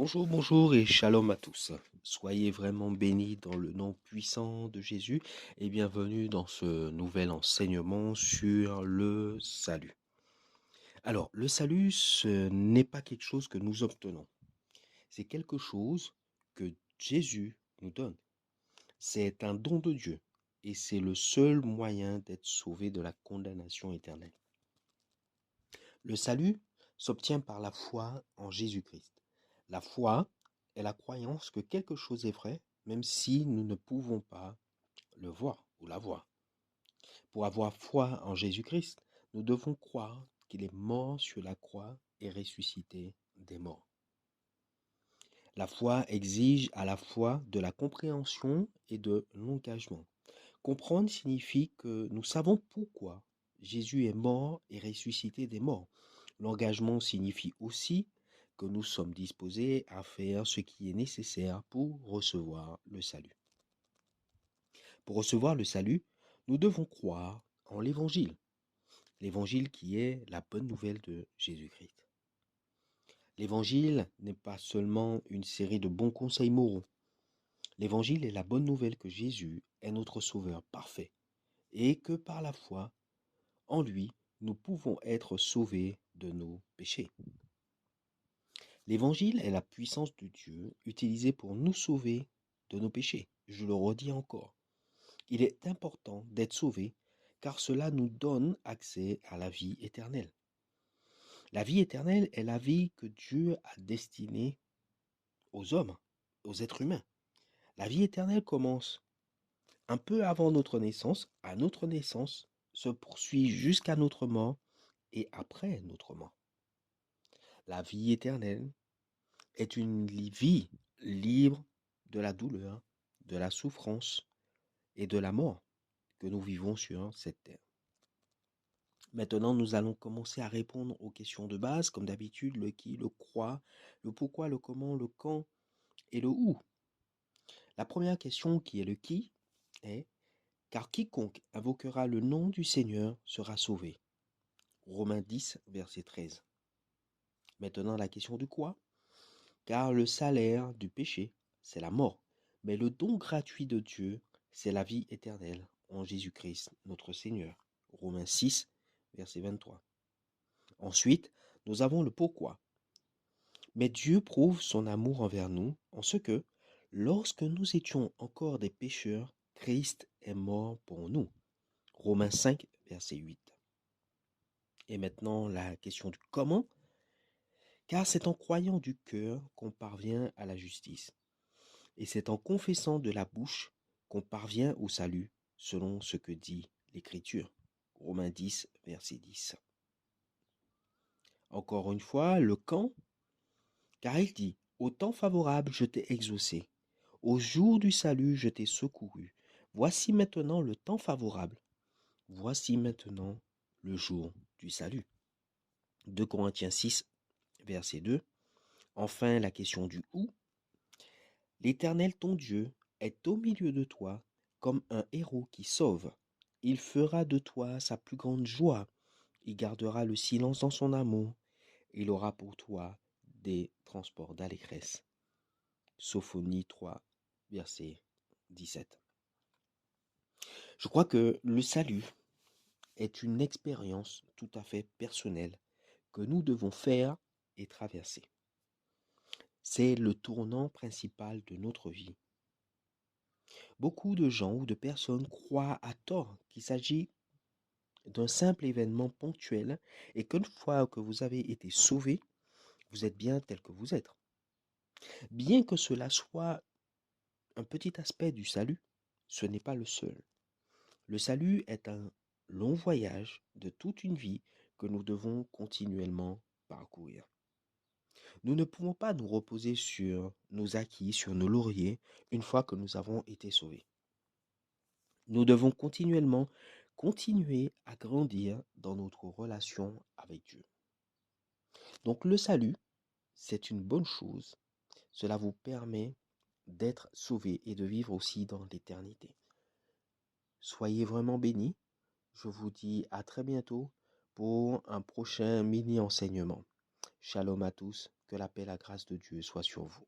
Bonjour, bonjour et shalom à tous. Soyez vraiment bénis dans le nom puissant de Jésus et bienvenue dans ce nouvel enseignement sur le salut. Alors, le salut, ce n'est pas quelque chose que nous obtenons. C'est quelque chose que Jésus nous donne. C'est un don de Dieu et c'est le seul moyen d'être sauvé de la condamnation éternelle. Le salut s'obtient par la foi en Jésus-Christ. La foi est la croyance que quelque chose est vrai, même si nous ne pouvons pas le voir ou la voir. Pour avoir foi en Jésus-Christ, nous devons croire qu'il est mort sur la croix et ressuscité des morts. La foi exige à la fois de la compréhension et de l'engagement. Comprendre signifie que nous savons pourquoi Jésus est mort et ressuscité des morts. L'engagement signifie aussi que nous sommes disposés à faire ce qui est nécessaire pour recevoir le salut. Pour recevoir le salut, nous devons croire en l'Évangile. L'Évangile qui est la bonne nouvelle de Jésus-Christ. L'Évangile n'est pas seulement une série de bons conseils moraux. L'Évangile est la bonne nouvelle que Jésus est notre Sauveur parfait et que par la foi, en lui, nous pouvons être sauvés de nos péchés. L'Évangile est la puissance de Dieu utilisée pour nous sauver de nos péchés. Je le redis encore. Il est important d'être sauvé car cela nous donne accès à la vie éternelle. La vie éternelle est la vie que Dieu a destinée aux hommes, aux êtres humains. La vie éternelle commence un peu avant notre naissance, à notre naissance, se poursuit jusqu'à notre mort et après notre mort. La vie éternelle est une vie libre de la douleur, de la souffrance et de la mort que nous vivons sur cette terre. Maintenant, nous allons commencer à répondre aux questions de base, comme d'habitude, le qui, le quoi, le pourquoi, le comment, le quand et le où. La première question qui est le qui est car quiconque invoquera le nom du Seigneur sera sauvé. Romains 10, verset 13. Maintenant, la question du quoi car le salaire du péché, c'est la mort, mais le don gratuit de Dieu, c'est la vie éternelle en Jésus-Christ, notre Seigneur. Romains 6, verset 23. Ensuite, nous avons le pourquoi. Mais Dieu prouve son amour envers nous en ce que, lorsque nous étions encore des pécheurs, Christ est mort pour nous. Romains 5, verset 8. Et maintenant, la question du comment. Car c'est en croyant du cœur qu'on parvient à la justice. Et c'est en confessant de la bouche qu'on parvient au salut, selon ce que dit l'Écriture. Romains 10, verset 10. Encore une fois, le quand, car il dit, au temps favorable je t'ai exaucé, au jour du salut je t'ai secouru. Voici maintenant le temps favorable, voici maintenant le jour du salut. 2 Corinthiens 6, verset 2. Enfin, la question du où. L'Éternel ton Dieu est au milieu de toi comme un héros qui sauve. Il fera de toi sa plus grande joie. Il gardera le silence dans son amour. Il aura pour toi des transports d'allégresse. Sophonie 3, verset 17. Je crois que le salut est une expérience tout à fait personnelle que nous devons faire et traverser. C'est le tournant principal de notre vie. Beaucoup de gens ou de personnes croient à tort qu'il s'agit d'un simple événement ponctuel et qu'une fois que vous avez été sauvé, vous êtes bien tel que vous êtes. Bien que cela soit un petit aspect du salut, ce n'est pas le seul. Le salut est un long voyage de toute une vie que nous devons continuellement parcourir. Nous ne pouvons pas nous reposer sur nos acquis, sur nos lauriers, une fois que nous avons été sauvés. Nous devons continuellement continuer à grandir dans notre relation avec Dieu. Donc le salut, c'est une bonne chose. Cela vous permet d'être sauvé et de vivre aussi dans l'éternité. Soyez vraiment bénis. Je vous dis à très bientôt pour un prochain mini-enseignement. Shalom à tous, que la paix et la grâce de Dieu soient sur vous.